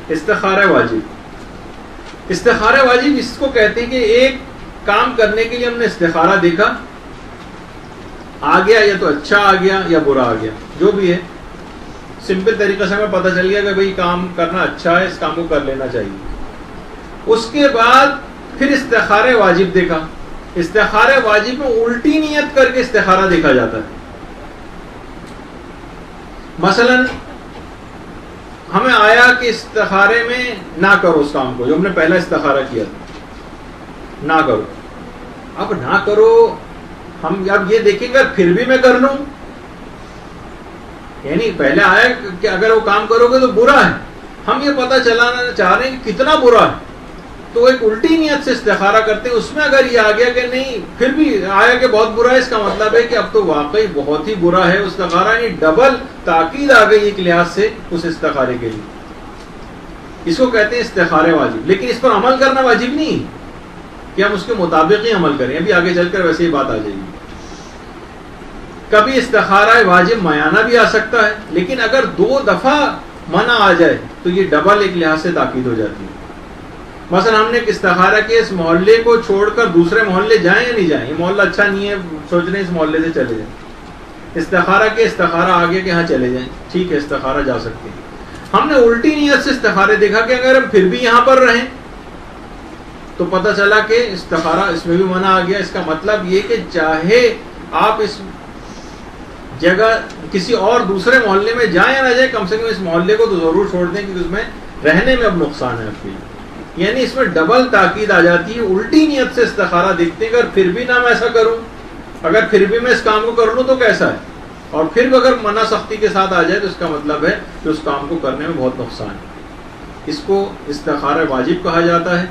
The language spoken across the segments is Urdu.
استخارہ واجب. استخارہ واجب اس کو کہتے ہیں کہ ایک کام کرنے کے لیے ہم نے استخارہ دیکھا, آ گیا یا تو اچھا آ گیا یا برا آ گیا, جو بھی ہے سمپل طریقے سے ہمیں پتہ چل گیا کہ بھئی کام کرنا اچھا ہے, اس کام کو کر لینا چاہیے. اس کے بعد پھر استخارہ واجب دیکھا. استخارہ واجب میں الٹی نیت کر کے استخارہ دیکھا جاتا ہے. مثلا ہمیں آیا کہ استخارے میں نہ کرو اس کام کو جو ہم نے پہلا استخارہ کیا تھا, نہ کرو. اب نہ کرو, ہم اب یہ دیکھیں گے پھر بھی میں کر لوں, یعنی پہلے آیا کہ اگر وہ کام کرو گے تو برا ہے, ہم یہ پتہ چلانا چاہ رہے ہیں کہ کتنا برا ہے, تو ایک الٹی نیت سے استخارہ کرتے ہیں. اس میں اگر یہ آ گیا کہ نہیں, پھر بھی آیا کہ بہت برا ہے, اس کا مطلب ہے کہ اب تو واقعی بہت ہی برا ہے استخارہ, یعنی ڈبل تاکید آ گئی ایک لحاظ سے اس استخارے کے لیے. اس کو کہتے ہیں استخارہ واجب. لیکن اس پر عمل کرنا واجب نہیں کہ ہم اس کے مطابق ہی عمل کریں, ابھی آگے چل کر ویسے ہی بات آ جائے گی. کبھی استخارہ واجب میانہ بھی آ سکتا ہے, لیکن اگر 2 دفعہ منع آ جائے تو یہ ڈبل ایک لحاظ سے تاکید ہو جاتی ہے. مثلا ہم نے ایک استخارہ کیا, اس محلے کو چھوڑ کر دوسرے محلے جائیں یا نہیں جائیں, یہ محلہ اچھا نہیں ہے, سوچ رہے ہیں اس محلے سے چلے جائیں. استخارہ کے استخارہ آگے کہ ہاں چلے جائیں, ٹھیک ہے استخارہ جا سکتے ہیں. ہم نے الٹی نیت سے استخارے دیکھا کہ اگر ہم پھر بھی یہاں پر رہیں تو پتہ چلا کہ استخارہ اس میں بھی منع آ گیا. اس کا مطلب یہ کہ چاہے آپ اس جگہ کسی اور دوسرے محلے میں جائیں یا نہ جائیں, کم سے کم اس محلے کو تو ضرور چھوڑ دیں کیونکہ اس میں رہنے میں اب نقصان ہے آپ کے لیے. یعنی اس میں ڈبل تاکید آ جاتی ہے. الٹی نیت سے استخارہ دیکھتے ہیں, اگر پھر بھی نہ میں ایسا کروں, اگر پھر بھی میں اس کام کو کر لوں تو کیسا ہے, اور پھر بھی اگر منع سختی کے ساتھ آ جائے تو اس کا مطلب ہے کہ اس کام کو کرنے میں بہت نقصان ہے. اس کو استخارہ واجب کہا جاتا ہے,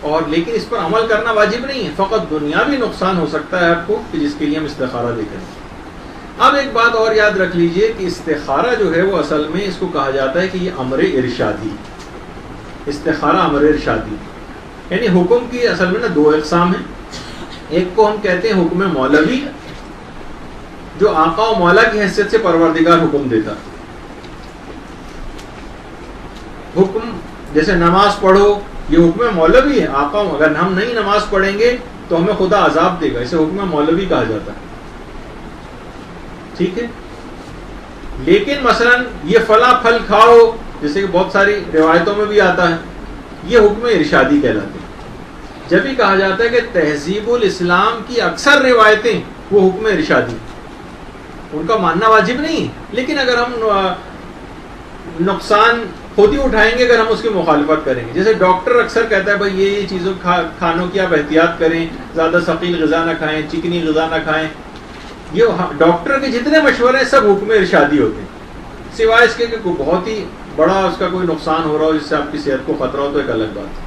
اور لیکن اس پر عمل کرنا واجب نہیں ہے, فقط دنیاوی نقصان ہو سکتا ہے آپ کو کہ جس کے لیے ہم استخارہ دیکھیں. اب ایک بات اور یاد رکھ لیجئے کہ استخارہ جو ہے وہ اصل میں اس کو کہا جاتا ہے کہ یہ امر ارشادی. استخارہ امر ارشادی یعنی حکم کی اصل میں 2 اقسام ہیں. ایک کو ہم کہتے ہیں حکم مولوی, جو آقا و مولا کی حیثیت سے پروردگار حکم دیتا. حکم جیسے نماز پڑھو, یہ حکم مولوی ہے. آقا اگر ہم نہیں نماز پڑھیں گے تو ہمیں خدا عذاب دے گا, اسے حکم مولوی کہا جاتا ہے, ٹھیک ہے. لیکن مثلا یہ فلاں پھل کھاؤ, جیسے کہ بہت ساری روایتوں میں بھی آتا ہے, یہ حکم ارشادی کہلاتے ہیں. جب بھی کہا جاتا ہے کہ تہذیب الاسلام کی اکثر روایتیں وہ حکم ارشادی, ان کا ماننا واجب نہیں, لیکن اگر ہم نقصان خود ہی اٹھائیں گے اگر ہم اس کی مخالفت کریں گے. جیسے ڈاکٹر اکثر کہتا ہے بھائی یہ چیزوں کھانوں کی آپ احتیاط کریں, زیادہ ثقیل غذا نہ کھائیں, چکنی غذا نہ کھائیں. یہ ڈاکٹر کے جتنے مشورے ہیں سب حکم ارشادی ہوتے ہیں, سوائے اس کے کہ کوئی بہت ہی بڑا اس کا کوئی نقصان ہو رہا ہو جس سے آپ کی صحت کو خطرہ ہو تو ایک الگ بات ہے.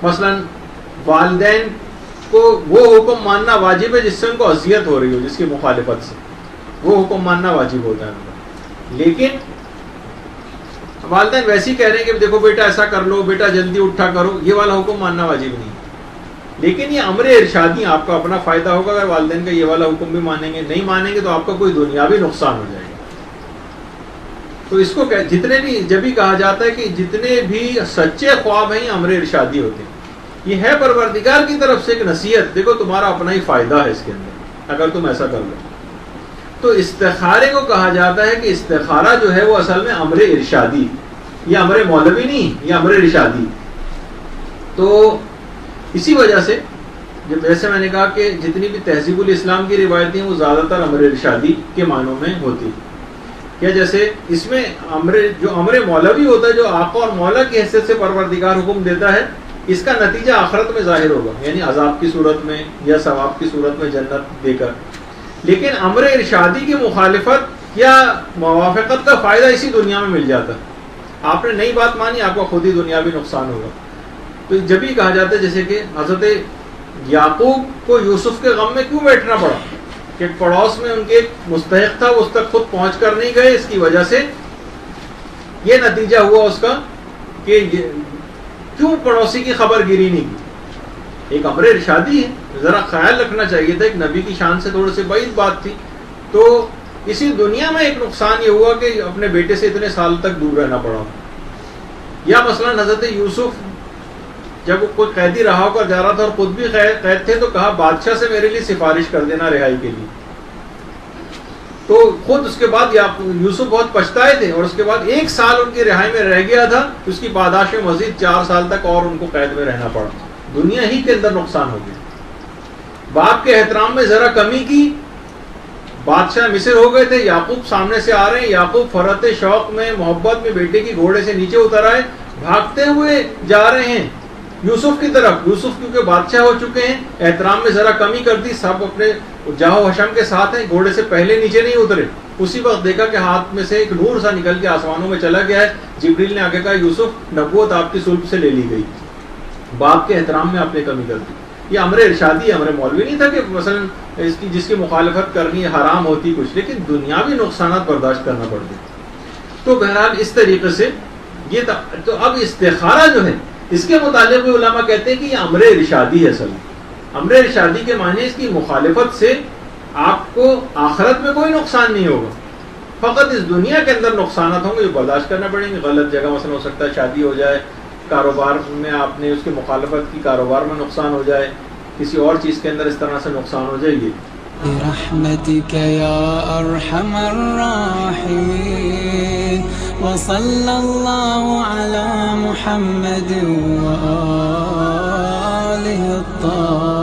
مثلا والدین کو وہ حکم ماننا واجب ہے جس سے ان کو اذیت ہو رہی ہو, جس کی مخالفت سے, وہ حکم ماننا واجب ہوتا ہے. لیکن والدین ویسے ہی کہہ رہے ہیں کہ دیکھو بیٹا ایسا کر لو, بیٹا جلدی اٹھا کرو, یہ والا حکم ماننا واجب نہیں. لیکن یہ امر ارشادی, آپ کا اپنا فائدہ ہوگا اگر والدین کا یہ والا حکم بھی مانیں گے. نہیں مانیں گے تو آپ کا کوئی دنیاوی نقصان ہو جائے گا. تو اس کو جتنے بھی جب بھی کہا جاتا ہے کہ جتنے بھی سچے خواب ہیں یہ امر ارشادی ہوتے ہیں. یہ ہے پروردگار کی طرف سے ایک نصیحت, دیکھو تمہارا اپنا ہی فائدہ ہے اس کے اندر اگر تم ایسا کر لو. تو استخارے کو کہا جاتا ہے کہ استخارہ جو ہے وہ اصل میں امر ارشادی, یہ امر مولوی نہیں, یہ امر ارشادی. تو اسی وجہ سے جب جیسے میں نے کہا کہ جتنی بھی تہذیب الاسلام کی روایتیں ہیں وہ زیادہ تر امر ارشادی کے معنوں میں ہوتی. کیا جیسے اس میں امر مولوی ہوتا ہے, جو آقا اور مولا کی حیثیت سے پروردگار حکم دیتا ہے, اس کا نتیجہ آخرت میں ظاہر ہوگا, یعنی عذاب کی صورت میں یا ثواب کی صورت میں جنت دے کر. لیکن امر ارشادی کی مخالفت یا موافقت کا فائدہ اسی دنیا میں مل جاتا ہے. آپ نے نئی بات مانی, آپ کو خود ہی دنیاوی نقصان ہوگا. تو جب ہی کہا جاتا ہے جیسے کہ حضرت یعقوب کو یوسف کے غم میں کیوں بیٹھنا پڑا, کہ پڑوس میں ان کے ایک مستحق تھا, وہ اس تک خود پہنچ کر نہیں گئے, اس کی وجہ سے یہ نتیجہ ہوا اس کا کہ کیوں پڑوسی کی خبر گیری نہیں کی. ایک امر ارشادی ہے, ذرا خیال رکھنا چاہیے تھا, ایک نبی کی شان سے تھوڑے سے بعید بات تھی. تو اسی دنیا میں ایک نقصان یہ ہوا کہ اپنے بیٹے سے اتنے سال تک دور رہنا پڑا. یا مثلا حضرت یوسف جب وہ کوئی قیدی رہا ہو کر جا رہا تھا اور خود بھی قید تھے تو کہا بادشاہ سے میرے لیے سفارش کر دینا رہائی کے لیے. تو خود اس کے بعد یوسف بہت پچھتائے تھے اور اس کے بعد 1 سال ان کی رہائی میں رہ گیا تھا. اس کی پاداش میں مزید 4 سال تک اور ان کو قید میں رہنا پڑا. دنیا ہی کے اندر نقصان ہو گیا. باپ کے احترام میں ذرا کمی کی, بادشاہ مصر ہو گئے تھے, یعقوب سامنے سے آ رہے ہیں, یعقوب فرحت شوق میں محبت میں بیٹے کی گھوڑے سے نیچے اتر آئے, بھاگتے ہوئے جا رہے ہیں یوسف کی طرف. یوسف کیونکہ بادشاہ ہو چکے ہیں, احترام میں ذرا کمی کر دی, سب اپنے جاہو حشم کے ساتھ ہیں, گھوڑے سے پہلے نیچے نہیں اترے. اسی وقت دیکھا کہ ہاتھ میں سے ایک نور سا نکل کے آسمانوں میں چلا گیا ہے. جبریل نے آگے کہا یوسف نبوت آپ کی صلب سے لے لی گئی, باپ کے احترام میں آپ نے کمی کر دی. یہ امر ارشادی, امر مولوی نہیں تھا کہ مثلا جس کی مخالفت کرنی حرام ہوتی کچھ, لیکن دنیاوی نقصانات برداشت کرنا پڑتے. تو بہرحال اس طریقے سے یہ تو اب استخارہ جو ہے اس کے متعلق بھی علماء کہتے ہیں کہ یہ امر ارشادی ہے. اصل امر ارشادی کے معنی اس کی مخالفت سے آپ کو آخرت میں کوئی نقصان نہیں ہوگا, فقط اس دنیا کے اندر نقصانات ہوں گے جو برداشت کرنا پڑیں گے. غلط جگہ مثلا ہو سکتا ہے شادی ہو جائے, کاروبار میں آپ نے اس کی مخالفت کی, کاروبار میں نقصان ہو جائے, کسی اور چیز کے اندر اس طرح سے نقصان ہو جائے. برحمتك يا أرحم الراحمين وصلى الله على محمد وآله الطاهرين.